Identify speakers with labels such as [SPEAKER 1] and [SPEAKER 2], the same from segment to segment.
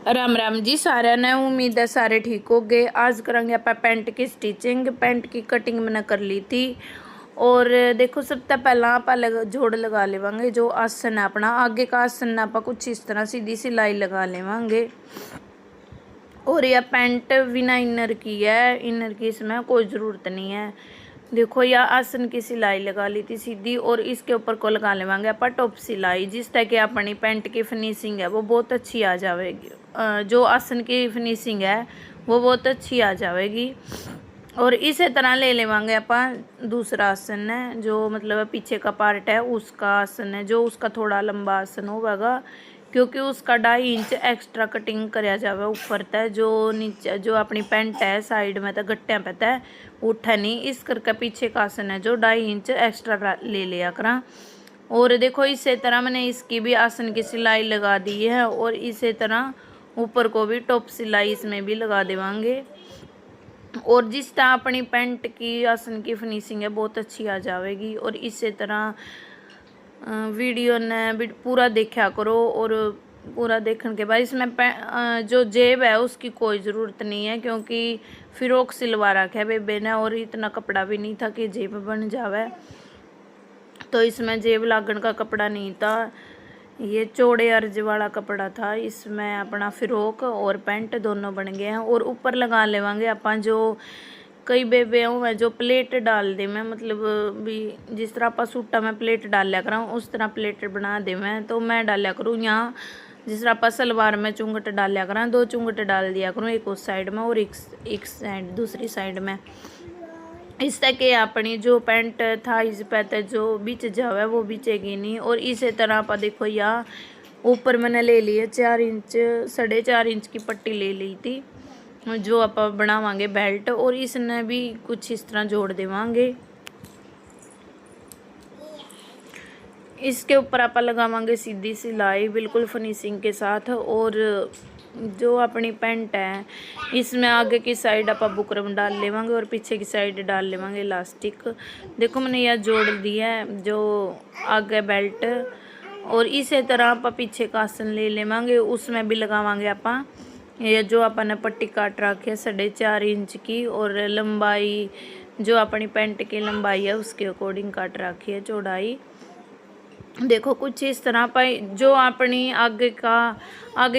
[SPEAKER 1] राम राम जी सारे ने। उम्मीद है सारे ठीक हो गए। आज करेंगे आप पेंट की स्टिचिंग। पेंट की कटिंग मैंने कर ली थी। और देखो सबसे पहला आप जोड़ लगा लेवांगे। जो आसन है अपना आगे का आसन आप कुछ इस तरह सीधी सिलाई लगा लेवांगे। और यह पेंट बिना इनर की है, इनर की इसमें कोई ज़रूरत नहीं है। देखो यह आसन की सिलाई लगा ली थी सीधी, और इसके ऊपर को लगा लेवांगे आप टॉप सिलाई, जिस तरह की अपनी पेंट की फिनिशिंग है वो बहुत अच्छी आ जाएगी। जो आसन की फिनिशिंग है वो बहुत अच्छी आ जाएगी। और इसी तरह ले लेवांगे आप दूसरा आसन है, जो मतलब पीछे का पार्ट है उसका आसन है, जो उसका थोड़ा लंबा आसन होगा, क्योंकि उसका 2.5 इंच एक्स्ट्रा कटिंग कराया जावे ऊपर तय। जो नीचे जो अपनी पेंट है साइड में तो गट्टियाँ पे तय उठा नहीं, इस करके पीछे का आसन है जो 2.5 इंच एक्स्ट्रा ले लिया करा। और देखो इसी तरह मैंने इसकी भी आसन की सिलाई लगा दी है, और इसी तरह ऊपर को भी टॉप सिलाई इसमें भी लगा देवांगे। और जिस तरह अपनी पेंट की आसन की फिनिशिंग है बहुत अच्छी आ जाएगी। और इसी तरह वीडियो ने पूरा देखा करो, और पूरा देखने के बाद इसमें जो जेब है उसकी कोई ज़रूरत नहीं है, क्योंकि फिरोक सिलवा रखा है बेबे ने, और इतना कपड़ा भी नहीं था कि जेब बन जावे, तो इसमें जेब लागन का कपड़ा नहीं था। ये चौड़े अर्ज वाला कपड़ा था। इसमें अपना फिरोक और पैंट दोनों बन गए हैं। और ऊपर लगा लेवांगे अपन जो कई बेबे हुए जो प्लेट डाल दे मैं, मतलब भी जिस तरह आप सूटा में प्लेट डाल लिया करूँ उस तरह प्लेट बना दे मैं, तो मैं डालिया करूँ यहाँ। जिस तरह आप सलवार में चुंगट डाल लिया करा, 2 चुंगट डाल दिया करूँ, एक उस साइड में और एक साइड दूसरी साइड में। इस तरह के अपनी जो पैंट था इस पे जो बीच जावे वो बीचेगी नहीं। और इसी तरह आप देखो यहाँ ऊपर मैंने ले ली है 4 इंच 4.5 इंच की पट्टी ले ली थी, जो आप बनावांगे बेल्ट। और इसने भी कुछ इस तरह जोड़ देवांगे। इसके ऊपर आप लगावांगे सीधी सिलाई बिल्कुल फिनिशिंग के साथ। और जो अपनी पेंट है इसमें आगे की साइड आप बुकरम डाल लेवांगे और पीछे की साइड डाल लेवांगे इलास्टिक। देखो मैंने यह जोड़ दिया है जो आगे बेल्ट। और इसी तरह आप पीछे का आसन ले लेवांगे, उसमें भी लगावांगे आप ये जो अपन ने पट्टी काट रखी है 4.5 इंच की, और लंबाई जो अपनी पेंट की लंबाई है उसके अकॉर्डिंग काट रखी है चौड़ाई। देखो कुछ इस तरह पर जो अपनी आगे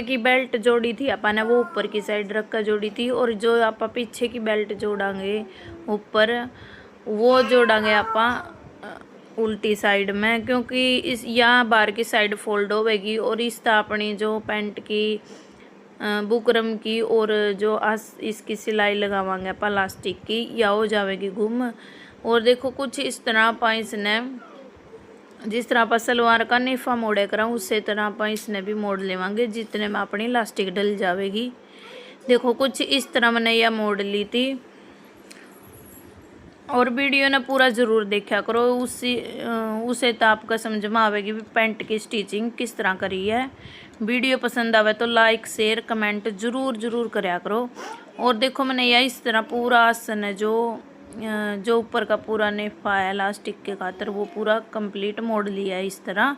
[SPEAKER 1] की बेल्ट जोड़ी थी अपन ने वो ऊपर की साइड रख कर जोड़ी थी, और जो आप पीछे की बेल्ट जोड़ांगे ऊपर वो जोड़ांगे आप उल्टी साइड में, क्योंकि इस यहाँ बाहर की साइड फोल्ड होगी। और इस तरह अपनी जो पेंट की बुकरम की और जो इसकी सिलाई लगावांगे आप प्लास्टिक की या हो जाएगी गुम। और देखो कुछ इस तरह आप इसने जिस तरह आप सलवार का नेफा मोड़े करा उसी तरह आप इसने भी मोड़ लेवांगे जितने में अपनी इलास्टिक डल जाएगी। देखो कुछ इस तरह मैंने यह मोड़ ली थी। और वीडियो ने पूरा ज़रूर देखा करो, उसे तो आपका समझ में आवेगी भी पेंट की स्टिचिंग किस तरह करी है। वीडियो पसंद आवे तो लाइक शेयर कमेंट ज़रूर करया करो। और देखो मैंने यह इस तरह पूरा आसन है जो ऊपर का पूरा नेफा है इलास्टिक के खातर वो पूरा कंप्लीट मोड़ लिया है इस तरह।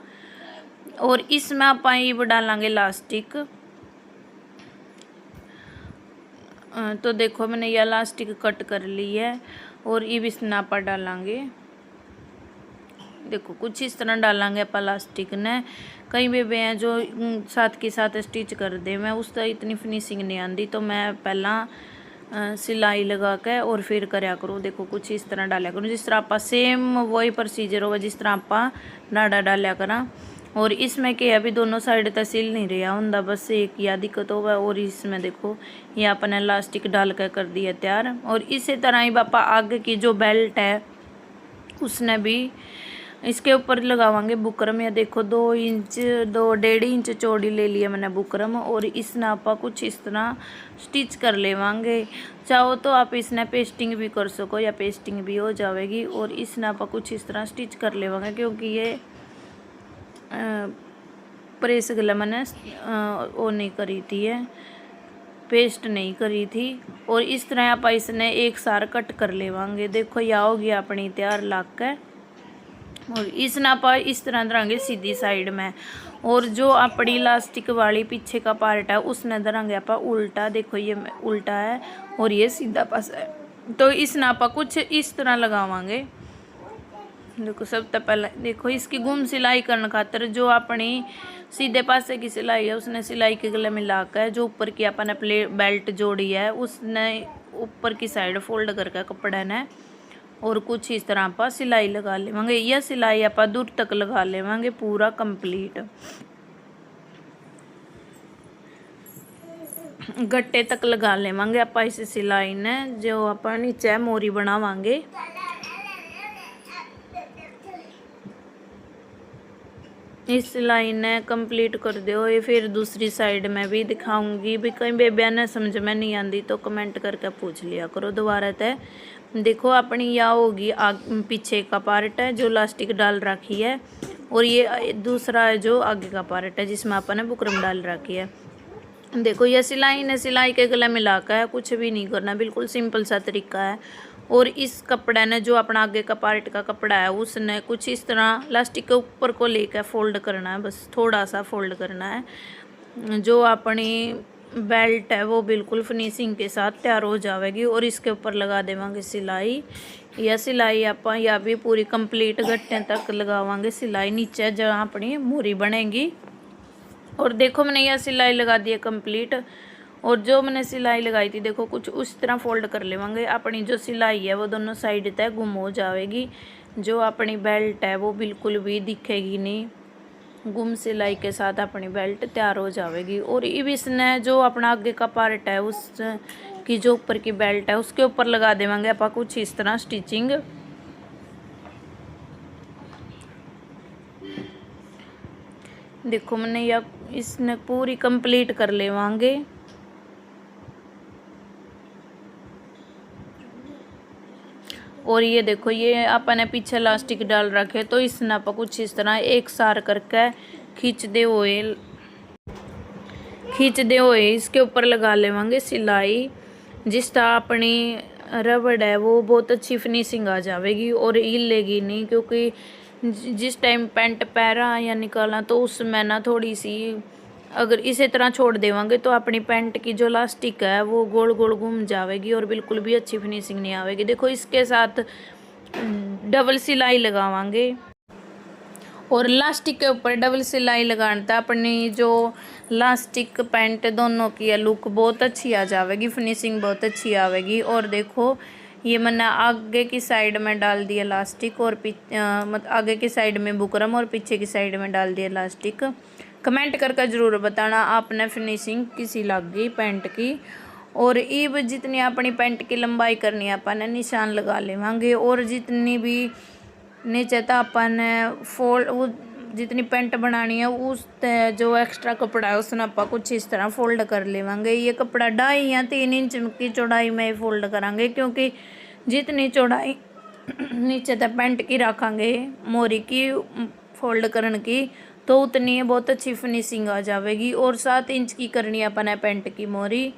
[SPEAKER 1] और इसमें आप ये डालेंगे इलास्टिक। तो देखो मैंने ये इलास्टिक कट कर ली है, और ये भी स्नापा डालेंगे। देखो कुछ इस तरह डालेंगे प्लास्टिक ने। कई बेबे हैं जो साथ के साथ स्टिच कर दे, मैं उसका इतनी फिनिशिंग नहीं आती, तो मैं पहला सिलाई लगा के और फिर करया करूँ। देखो कुछ इस तरह डालिया करूँ जिस तरह आप सेम वही प्रोसीजर होगा जिस तरह आप नाड़ा डालिया करा। और इसमें क्या अभी दोनों साइड तक सिल नहीं रहा होंगे, बस एक या दिक्कत होगा। और इसमें देखो ये अपने इलास्टिक डाल कर दिया तैयार। और इसी तरह ही बापा आगे की जो बेल्ट है उसने भी इसके ऊपर लगावांगे बुकरम। या देखो 2.5 इंच चौड़ी ले लिया मैंने बुकरम, और इसने आप कुछ इस तरह स्टिच कर लेवांगे। चाहो तो आप इसने पेस्टिंग भी कर सको या पेस्टिंग भी हो जाएगी। और इसने आप कुछ इस तरह स्टिच कर लेवांगे, क्योंकि ये प्रेस गला मैंने वो नहीं करी थी है, पेस्ट नहीं करी थी। और इस तरह आप इसने एक सार कट कर लेवांगे। देखो यह हो गया अपनी तैयार लाग के। और इस नापा इस तरह धरांगे सीधी साइड में। और जो अपनी इलास्टिक वाली पीछे का पार्ट है उसने धरांगे आप उल्टा। देखो ये उल्टा है और ये सीधा पासा है, तो इसने आप कुछ इस तरह लगावांगे। देखो सब तो पहले देखो इसकी गुम सिलाई करने खातर जो अपनी सीधे पासे की सिलाई है उसने सिलाई के गले में लाकर जो ऊपर की अपने बेल्ट जोड़ी है उसने ऊपर की साइड फोल्ड करके कपड़े ने और कुछ इस तरह आप सिलाई लगा लेवांगे। यह सिलाई आप दूर तक लगा लेवांगे पूरा कंप्लीट, गट्टे तक लगा लेवांगे आप इस सिलाई ने। जो आप नीचे मोरी बनावांगे इस सिलाई ने कंप्लीट कर दो। ये फिर दूसरी साइड में भी दिखाऊंगी भी, कहीं बेबिया ने समझ में नहीं आती तो कमेंट करके पूछ लिया करो दोबारा तय। देखो अपनी यह होगी पीछे का पार्ट है जो इलास्टिक डाल रखी है, और ये दूसरा है जो आगे का पार्ट है जिसमें अपन बुकरम डाल रखी है। देखो यह सिलाई ने सिलाई के गले में लाकर है, कुछ भी नहीं करना, बिल्कुल सिंपल सा तरीका है। और इस कपड़े ने जो अपना आगे का पार्ट का कपड़ा है उसने कुछ इस तरह इलास्टिक के ऊपर को लेकर फोल्ड करना है, बस थोड़ा सा फोल्ड करना है। जो अपनी बेल्ट है वो बिल्कुल फिनिशिंग के साथ तैयार हो जाएगी। और इसके ऊपर लगा देवांगे सिलाई। यह सिलाई आप या भी पूरी कंप्लीट गट्टे तक लगावांगे सिलाई नीचे जहाँ अपनी मूरी बनेगी। और देखो मैंने यह सिलाई लगा दी है कंप्लीट, और जो मैंने सिलाई लगाई थी देखो कुछ उस तरह फोल्ड कर लेवांगे। अपनी जो सिलाई है वो दोनों साइड तक गुम हो जाएगी, जो अपनी बेल्ट है वो बिल्कुल भी दिखेगी नहीं, गुम सिलाई के साथ अपनी बेल्ट तैयार हो जाएगी। और अब इसने जो अपना आगे का पार्ट है उस की जो ऊपर की बेल्ट है उसके ऊपर लगा देवांगे आप कुछ इस तरह स्टिचिंग। देखो मैंने यह इसने पूरी कंप्लीट कर लेवांगे। और ये देखो ये अपने पीछे इलास्टिक डाल रखे तो इसने आप कुछ इस तरह एक सार करके खींचते हुए इसके ऊपर लगा लेवांगे सिलाई। जिस तरह अपनी रबड़ है वो बहुत अच्छी फिनिशिंग आ जाएगी और हिलेगी नहीं, क्योंकि जिस टाइम पैंट पहरा या निकाला तो उसमें ना थोड़ी सी अगर इसी तरह छोड़ देवांगे तो अपनी पैंट की जो इलास्टिक है वो गोल गोल घूम जाएगी और बिल्कुल भी अच्छी फिनिशिंग नहीं आएगी। देखो इसके साथ डबल सिलाई लगावांगे, और इलास्टिक के ऊपर डबल सिलाई लगाना था अपनी जो इलास्टिक पैंट दोनों की लुक बहुत अच्छी आ जाएगी, फिनिशिंग बहुत अच्छी आएगी। और देखो ये मैंने आगे की साइड में डाल दिया इलास्टिक और मतलब आगे की साइड में बुकरम और पीछे की साइड में डाल दिया इलास्टिक। कमेंट करके ज़रूर बताना आपने फिनिशिंग किसी लग गई पैंट की। और अब जितनी अपनी पैंट की लंबाई करनी है अपन निशान लगा लेवांगे, और जितनी भी नीचे तो अपन फोल्ड जितनी पैंट बनानी है उस जो एक्स्ट्रा कपड़ा है उसने आप कुछ इस तरह फोल्ड कर लेवांगे। ये कपड़ा 2.5 या 3 इंच की चौड़ाई में फोल्ड करांगे, क्योंकि जितनी चौड़ाई नीचे तक पैंट की रखांगे मोरी की फोल्ड करने की तो उतनी बहुत अच्छी फिनिशिंग आ जाएगी। और 7 इंच की करनी है अपन पैंट की मोरी,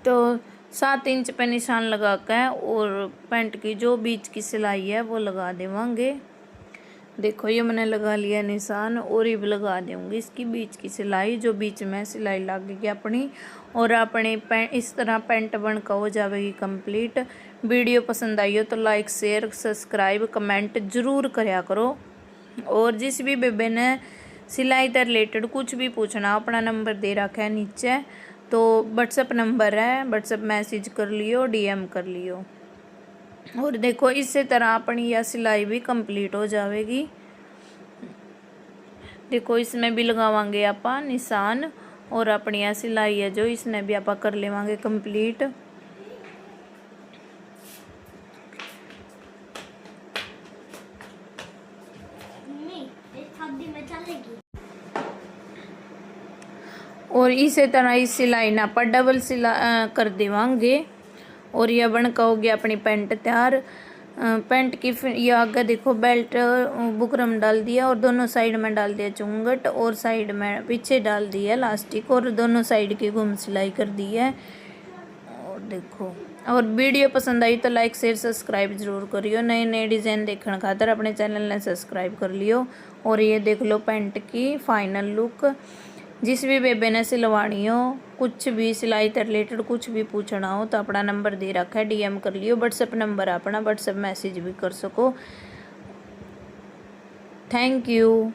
[SPEAKER 1] तो 7 इंच पे निशान लगा कर और पैंट की जो बीच की सिलाई है वो लगा देवांगे। देखो ये मैंने लगा लिया निशान, और ये लगा दूँगी इसकी बीच की सिलाई, जो बीच में सिलाई लगेगी अपनी। और अपनी इस तरह पैंट बनकर हो जाएगी कंप्लीट। वीडियो पसंद आई हो तो लाइक शेयर सब्सक्राइब कमेंट ज़रूर कराया करो। और जिस भी बेबे ने सिलाई से रिलेटेड कुछ भी पूछना अपना नंबर दे रखा है नीचे, तो व्हाट्सएप नंबर है, व्हाट्सएप मैसेज कर लियो, DM कर लियो। और देखो इसी तरह अपनी यह सिलाई भी कंप्लीट हो जाएगी। देखो इसमें भी लगावांगे आप निशान, और अपनी यह सिलाई है जो इसमें भी आप कर लेवांगे कंप्लीट। और इसी तरह इस सिलाई ना पर डबल सिलाई कर देवांगे। और यह बनका हो गया अपनी पैंट तैयार। पैंट की यह आगे देखो बेल्ट बुकरम डाल दिया और दोनों साइड में डाल दिया चुंगट, और साइड में पीछे डाल दिया इलास्टिक, और दोनों साइड की गुम सिलाई कर दी है। और देखो और वीडियो पसंद आई तो लाइक शेयर सब्सक्राइब जरूर करियो। नए नए डिज़ाइन देखने खातर अपने चैनल ने सब्सक्राइब कर लियो। और ये देख लो पैंट की फाइनल लुक। जिस भी बेबे ने सिलवानी हो, कुछ भी सिलाई से रिलेटेड कुछ भी पूछना हो तो अपना नंबर दे रखा है, DM कर लियो। व्हाट्सएप नंबर अपना, व्हाट्सएप मैसेज भी कर सको। Thank you.